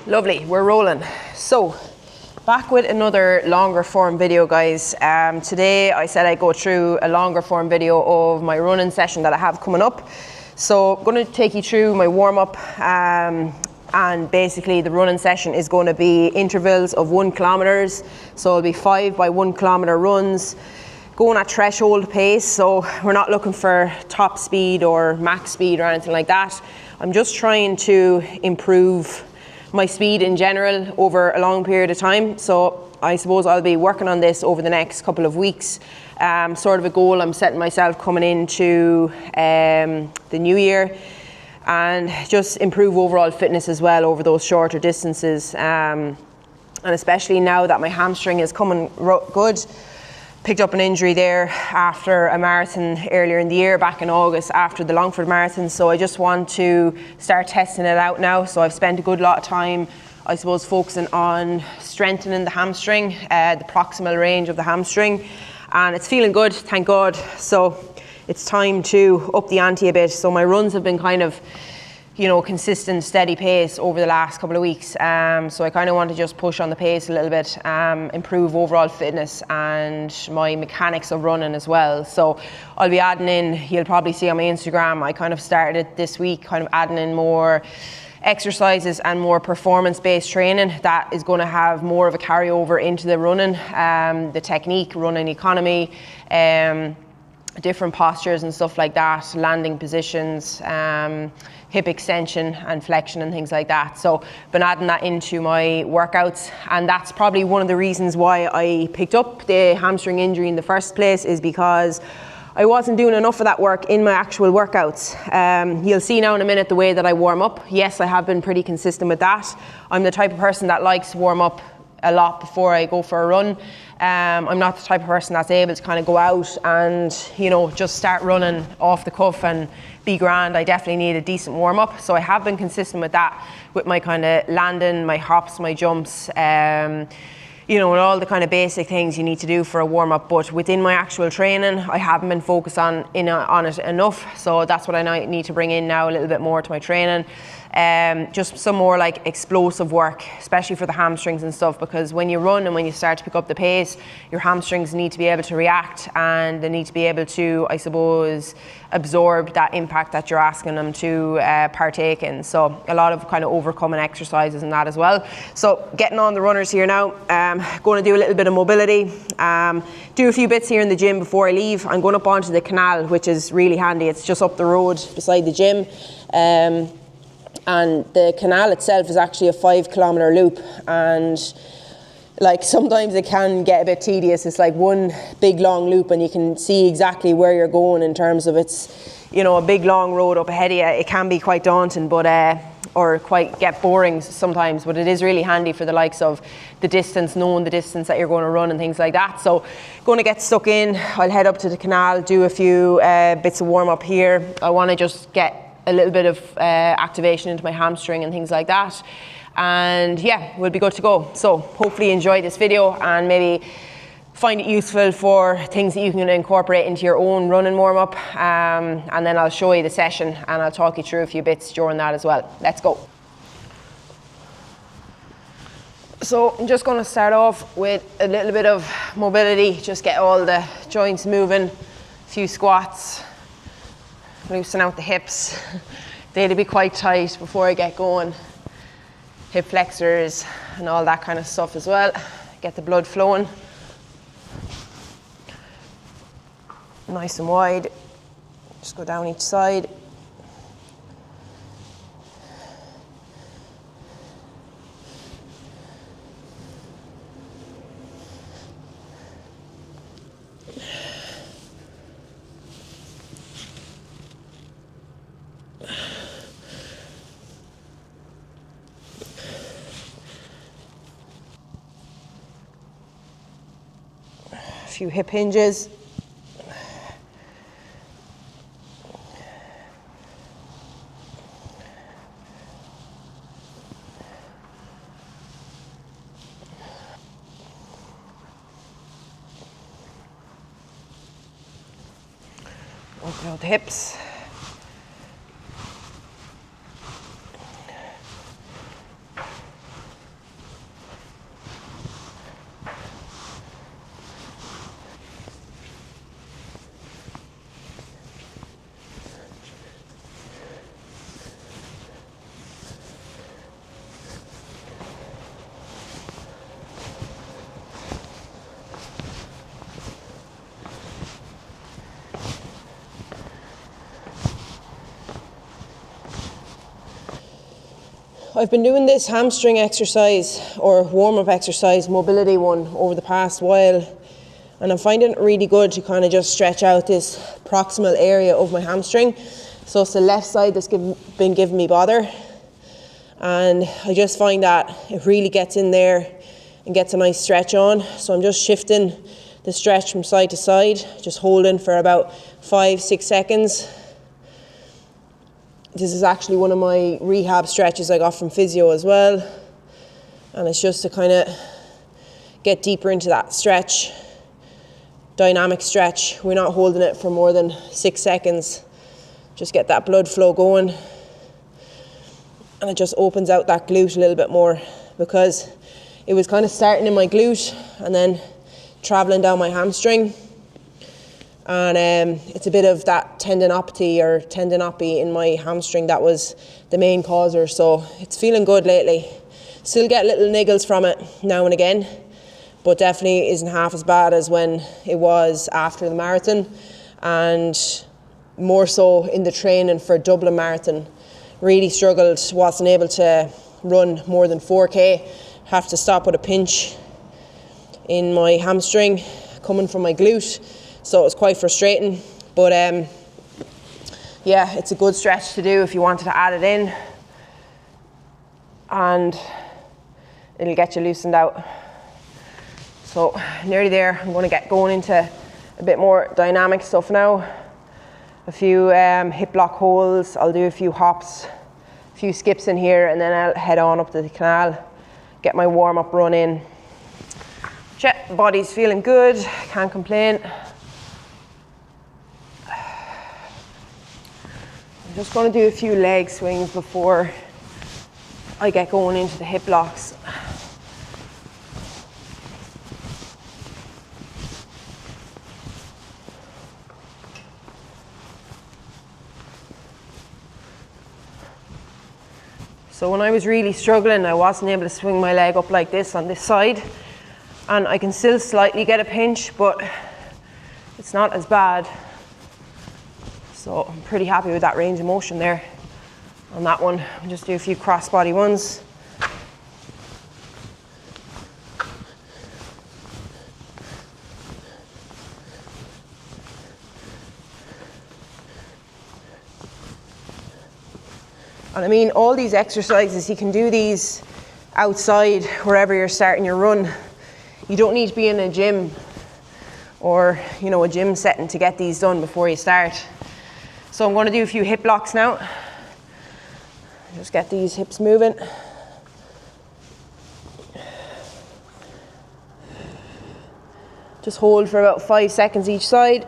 Lovely, we're rolling. So, back with another longer form video, guys. Today I said I'd go through a longer form video of my running session that I have coming up. So I'm going to take you through my warm up, and basically the running session is going to be intervals of 1 kilometer. So it'll be 5 by 1 kilometer runs, going at threshold pace. So we're not looking for top speed or max speed or anything like that. I'm just trying to improve my speed in general over a long period of time. So I suppose I'll be working on this over the next couple of weeks. Sort of a goal I'm setting myself coming into the new year, and just improve overall fitness as well over those shorter distances. And especially now that my hamstring is coming good. Picked up an injury there after a marathon earlier in the year, back in August after the Longford Marathon. So I just want to start testing it out now. So I've spent a good lot of time, I suppose, focusing on strengthening the hamstring, the proximal range of the hamstring. And it's feeling good, thank God. So it's time to up the ante a bit. So my runs have been kind of, consistent, steady pace over the last couple of weeks. So I kind of want to just push on the pace a little bit, improve overall fitness and my mechanics of running as well. So I'll be adding in, you'll probably see on my Instagram, I kind of started it this week, kind of adding in more exercises and more performance-based training that is going to have more of a carryover into the running, the technique, running economy, different postures and stuff like that, landing positions, hip extension and flexion and things like that. So been adding that into my workouts, and that's probably one of the reasons why I picked up the hamstring injury in the first place, is because I wasn't doing enough of that work in my actual workouts. You'll see now in a minute the way that I warm up. Yes, I have been pretty consistent with that. I'm the type of person that likes to warm up a lot before I go for a run. I'm not the type of person that's able to kind of go out and, just start running off the cuff and be grand. I definitely need a decent warm up. So I have been consistent with that, with my kind of landing, my hops, my jumps, and all the kind of basic things you need to do for a warm up. But within my actual training, I haven't been focused on it enough. So that's what I need to bring in now a little bit more to my training. Just some more like explosive work, especially for the hamstrings and stuff, because when you run and when you start to pick up the pace, your hamstrings need to be able to react, and they need to be able to, I suppose, absorb that impact that you're asking them to partake in. So a lot of kind of overcoming exercises and that as well. So getting on the runners here now, going to do a little bit of mobility, do a few bits here in the gym before I leave. I'm going up onto the canal, which is really handy. It's just up the road beside the gym. And the canal itself is actually a 5 kilometer loop, and like sometimes it can get a bit tedious. It's like one big long loop and you can see exactly where you're going in terms of it's, a big long road up ahead of you. It can be quite daunting, but or quite get boring sometimes, but it is really handy for the likes of the distance, knowing the distance that you're going to run and things like that. So going to get stuck in. I'll head up to the canal, do a few bits of warm up here. I want to just get a little bit of activation into my hamstring and things like that, and yeah, we'll be good to go. So hopefully you enjoy this video and maybe find it useful for things that you can incorporate into your own running warm-up, and then I'll show you the session and I'll talk you through a few bits during that as well. Let's go. So I'm just going to start off with a little bit of mobility, just get all the joints moving, a few squats, loosen out the hips. They'll be quite tight before I get going. Hip flexors and all that kind of stuff as well. Get the blood flowing. Nice and wide. Just go down each side. Few hip hinges. Open out the hips. I've been doing this hamstring exercise or warm-up exercise, mobility one, over the past while, and I'm finding it really good to kind of just stretch out this proximal area of my hamstring. So it's the left side that's been giving me bother, and I just find that it really gets in there and gets a nice stretch on. So I'm just shifting the stretch from side to side, just holding for about 5-6 seconds. This is actually one of my rehab stretches I got from physio as well, and it's just to kind of get deeper into that stretch, dynamic stretch. We're not holding it for more than 6 seconds. Just get that blood flow going, and it just opens out that glute a little bit more, because it was kind of starting in my glute and then traveling down my hamstring, and it's a bit of that tendinopathy in my hamstring that was the main causer. So it's feeling good lately. Still get little niggles from it now and again, but definitely isn't half as bad as when it was after the marathon, and more so in the training for Dublin Marathon. Really struggled, wasn't able to run more than 4k, have to stop with a pinch in my hamstring coming from my glute, so it was quite frustrating. But yeah, it's a good stretch to do if you wanted to add it in, and it'll get you loosened out. So nearly there. I'm going to get going into a bit more dynamic stuff now. A few hip lock holds, I'll do a few hops, a few skips in here, and then I'll head on up to the canal, get my warm-up run in. Check, body's feeling good, can't complain. I'm just going to do a few leg swings before I get going into the hip locks. So when I was really struggling, I wasn't able to swing my leg up like this on this side, and I can still slightly get a pinch, but it's not as bad. So I'm pretty happy with that range of motion there on that one. I'll just do a few crossbody ones. And I mean, all these exercises, you can do these outside wherever you're starting your run. You don't need to be in a gym or, you know, a gym setting to get these done before you start. So I'm going to do a few hip locks now. Just get these hips moving. Just hold for about 5 seconds each side.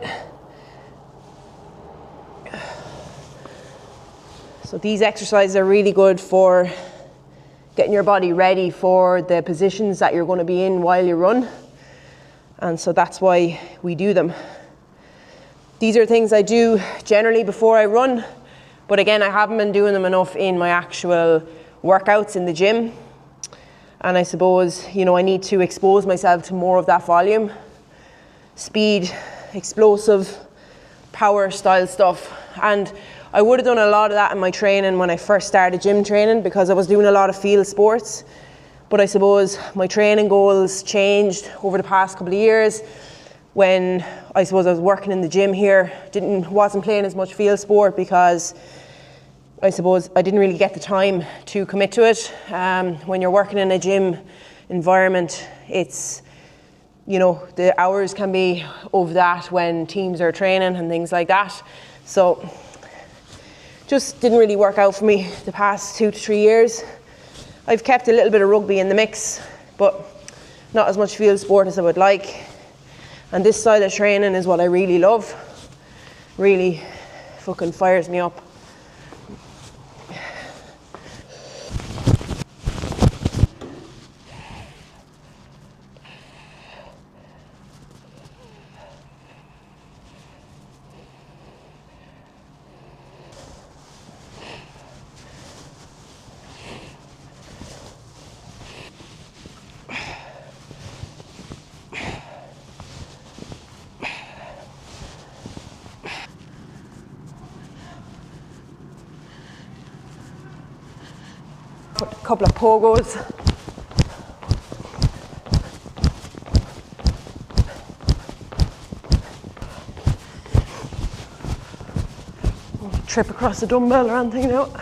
So these exercises are really good for getting your body ready for the positions that you're going to be in while you run. And so that's why we do them. These are things I do generally before I run, but again, I haven't been doing them enough in my actual workouts in the gym. And I suppose, you know, I need to expose myself to more of that volume, speed, explosive, power style stuff. And I would have done a lot of that in my training when I first started gym training, because I was doing a lot of field sports. But I suppose my training goals changed over the past couple of years when I suppose I was working in the gym here, wasn't playing as much field sport because I suppose I didn't really get the time to commit to it. When you're working in a gym environment, it's, you know, the hours can be over that when teams are training and things like that. So just didn't really work out for me the past 2 to 3 years. I've kept a little bit of rugby in the mix, but not as much field sport as I would like. And this style of training is what I really love. Really fucking fires me up. Put a couple of pogos. Trip across the dumbbell or anything now.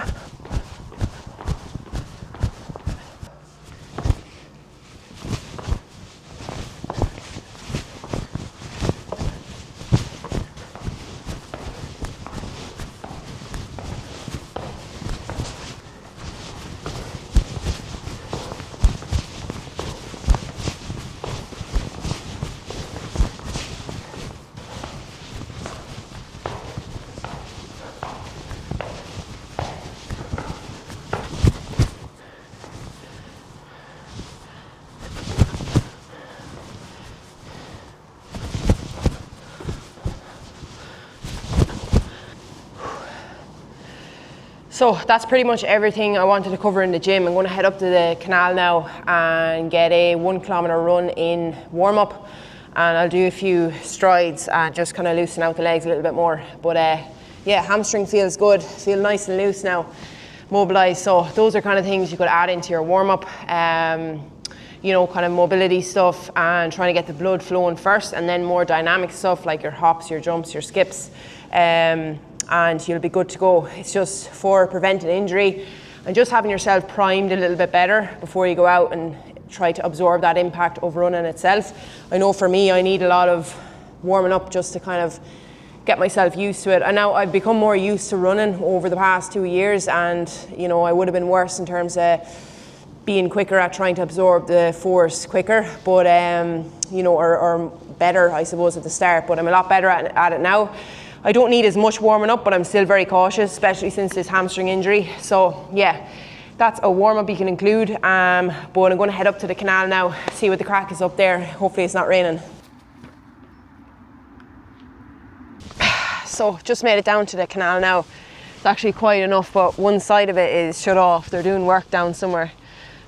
So that's pretty much everything I wanted to cover in the gym. I'm going to head up to the canal now and get a 1 kilometer run in warm up, and I'll do a few strides and just kind of loosen out the legs a little bit more. But yeah, hamstring feels good, feel nice and loose now, mobilized. So those are kind of things you could add into your warm up. You know, kind of mobility stuff and trying to get the blood flowing first, and then more dynamic stuff like your hops, your jumps, your skips. And you'll be good to go. It's just for preventing injury and just having yourself primed a little bit better before you go out and try to absorb that impact of running itself. I know for me, I need a lot of warming up just to kind of get myself used to it. And now I've become more used to running over the past 2 years, and you know, I would have been worse in terms of being quicker at trying to absorb the force quicker, but you know, or better, I suppose, at the start. But I'm a lot better at it now. I don't need as much warming up, but I'm still very cautious, especially since this hamstring injury. So yeah, that's a warm up you can include. But I'm going to head up to the canal now, see what the crack is up there. Hopefully it's not raining. So just made it down to the canal now. It's actually quiet enough, but one side of it is shut off. They're doing work down somewhere.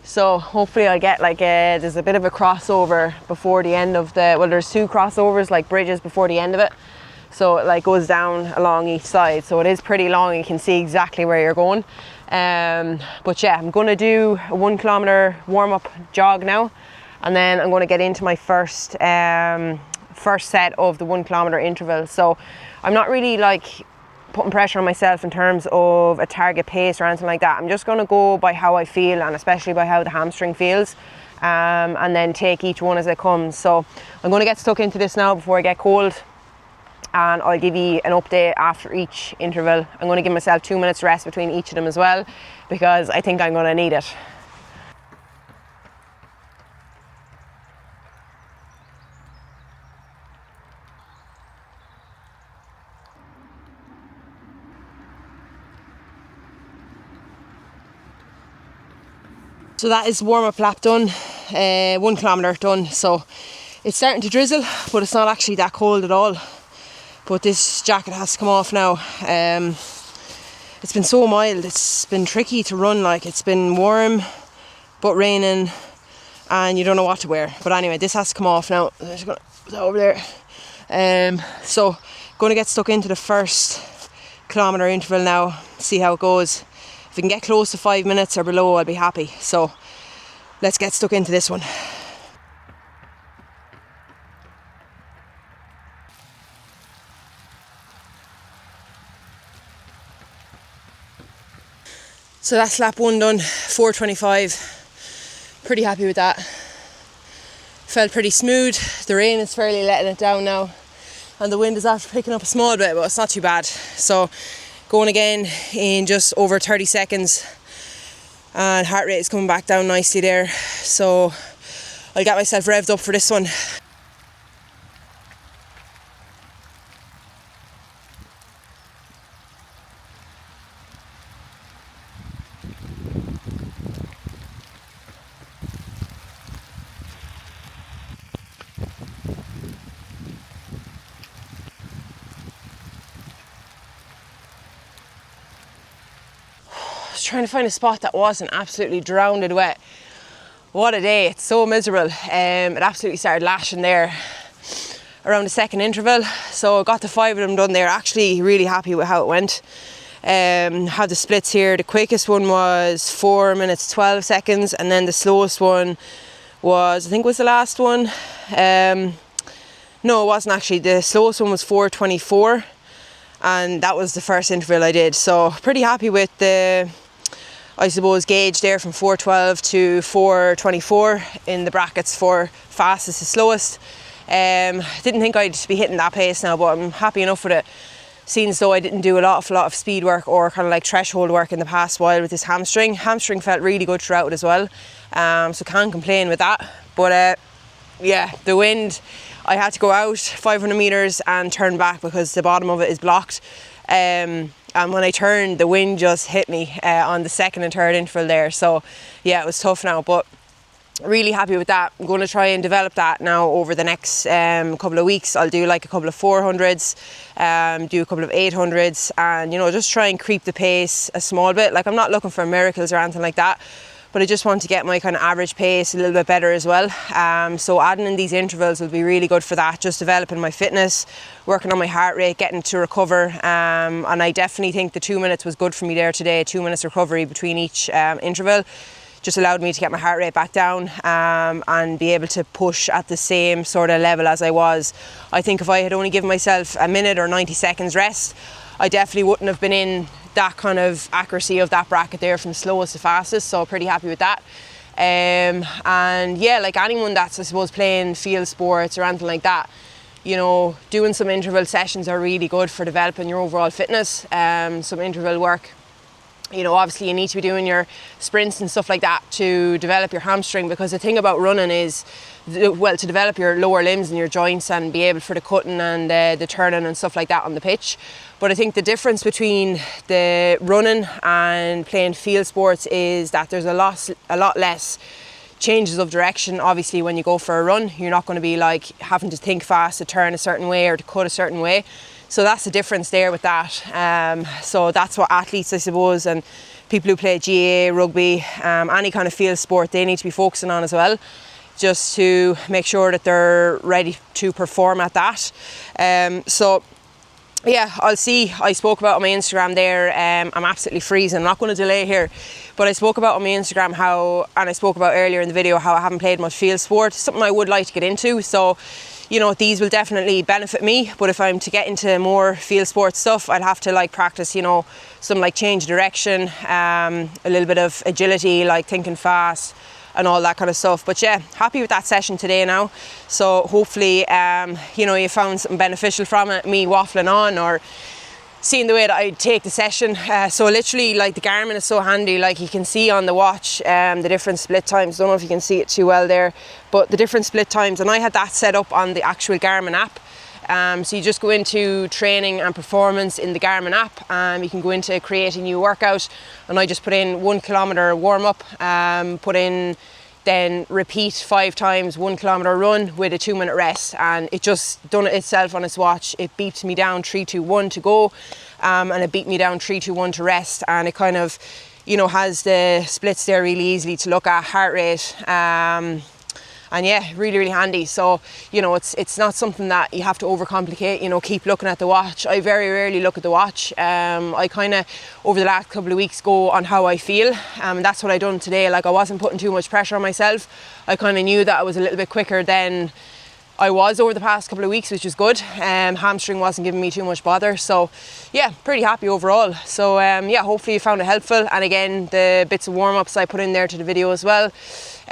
So hopefully I'll get there's a bit of a crossover before the end of the, well, there's 2 crossovers, like bridges before the end of it. So it goes down along each side. So it is pretty long. You can see exactly where you're going. But yeah, I'm going to do a 1 kilometer warm up jog now. And then I'm going to get into my first set of the 1 kilometer interval. So I'm not really putting pressure on myself in terms of a target pace or anything like that. I'm just going to go by how I feel, and especially by how the hamstring feels. And then take each one as it comes. So I'm going to get stuck into this now before I get cold. And I'll give you an update after each interval. I'm going to give myself 2 minutes rest between each of them as well, because I think I'm going to need it. So that is warm up lap done, 1 kilometer done. So it's starting to drizzle, but it's not actually that cold at all. But this jacket has to come off now. It's been so mild, it's been tricky to run. It's been warm but raining and you don't know what to wear. But anyway, this has to come off now. I'm just going to put that over there. So going to get stuck into the first kilometer interval now, see how it goes. If we can get close to 5 minutes or below, I'll be happy. So let's get stuck into this one. So that's lap 1 done, 4:25. Pretty happy with that. Felt pretty smooth. The rain is fairly letting it down now, and the wind is after picking up a small bit, but it's not too bad. So going again in just over 30 seconds, and heart rate is coming back down nicely there. So I'll get myself revved up for this one. Trying to find a spot that wasn't absolutely drowned in wet. What a day, it's so miserable. It absolutely started lashing there around the second interval, so I got the 5 of them done there. Actually really happy with how it went. Have the splits here. The quickest one was 4 minutes 12 seconds, and then the slowest one was, I think was the last one. No, it wasn't actually. The slowest one was 4:24, and that was the first interval I did. So pretty happy with the, I suppose, gauge there from 4:12 to 4:24 in the brackets for fastest to slowest. Didn't think I'd be hitting that pace now, but I'm happy enough with it, seeing as though I didn't do a lot of speed work or kind of like threshold work in the past while with this hamstring. Hamstring felt really good throughout it as well, so can't complain with that. But yeah, the wind, I had to go out 500 meters and turn back because the bottom of it is blocked. And when I turned, the wind just hit me on the second and third interval there. So yeah, it was tough now, but really happy with that. I'm going to try and develop that now over the next couple of weeks. I'll do like a couple of 400s, do a couple of 800s, and, you know, just try and creep the pace a small bit. Like, I'm not looking for miracles or anything like that, but I just want to get my kind of average pace a little bit better as well. So adding in these intervals will be really good for that, just developing my fitness, working on my heart rate, getting to recover. And I definitely think the 2 minutes was good for me there today. 2 minutes recovery between each interval just allowed me to get my heart rate back down and be able to push at the same sort of level as I was. I think if I had only given myself a minute or 90 seconds rest, I definitely wouldn't have been in that kind of accuracy of that bracket there from slowest to fastest, so pretty happy with that. And yeah, like anyone that's, I suppose, playing field sports or anything like that, you know, doing some interval sessions are really good for developing your overall fitness. Some interval work, you know, obviously you need to be doing your sprints and stuff like that to develop your hamstring, because the thing about running is, well, to develop your lower limbs and your joints and be able for the cutting and the turning and stuff like that on the pitch. But I think the difference between the running and playing field sports is that there's a lot less changes of direction. Obviously when you go for a run, you're not going to be like having to think fast to turn a certain way or to cut a certain way. So that's the difference there with that. So that's what athletes, I suppose, and people who play GAA, rugby, any kind of field sport, they need to be focusing on as well, just to make sure that they're ready to perform at that. So yeah, I'll see. I spoke about on my Instagram there, I'm absolutely freezing. I'm not going to delay here, but I spoke about on my Instagram how, and I spoke about earlier in the video, how I haven't played much field sport, something I would like to get into. So, you know, these will definitely benefit me, but if I'm to get into more field sports stuff, I'd have to like practice, you know, some like change direction, a little bit of agility, like thinking fast and all that kind of stuff. But yeah, happy with that session today now. So hopefully, you know, you found something beneficial from it, me waffling on or seeing the way that I take the session. So literally, like, the Garmin is so handy. Like, you can see on the watch the different split times. Don't know if you can see it too well there, but the different split times, and I had that set up on the actual Garmin app. So you just go into training and performance in the Garmin app. You can go into create a new workout, and I just put in 1 kilometer warm up, put in then repeat 5 times 1 kilometer run with a 2 minute rest, and it just done it itself on its watch. It beeped me down 3, 2, 1 to go, and it beat me down 3, 2, 1 to rest, and it kind of, you know, has the splits there really easily to look at, heart rate, and yeah, really, really handy. So, you know, it's not something that you have to overcomplicate, you know, keep looking at the watch. I very rarely look at the watch. I kind of, over the last couple of weeks, go on how I feel. And that's what I done today. Like, I wasn't putting too much pressure on myself. I kind of knew that I was a little bit quicker than I was over the past couple of weeks, which is good. Hamstring wasn't giving me too much bother. So yeah, pretty happy overall. So yeah, hopefully you found it helpful. And again, the bits of warm-ups I put in there to the video as well.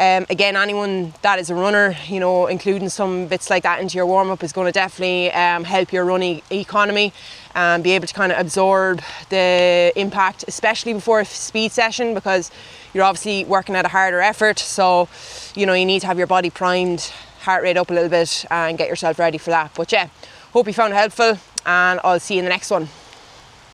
Again, anyone that is a runner, you know, including some bits like that into your warm-up is going to definitely help your running economy and be able to kind of absorb the impact, especially before a speed session, because you're obviously working at a harder effort. So, you know, you need to have your body primed, heart rate up a little bit, and get yourself ready for that. But yeah, hope you found it helpful, and I'll see you in the next one.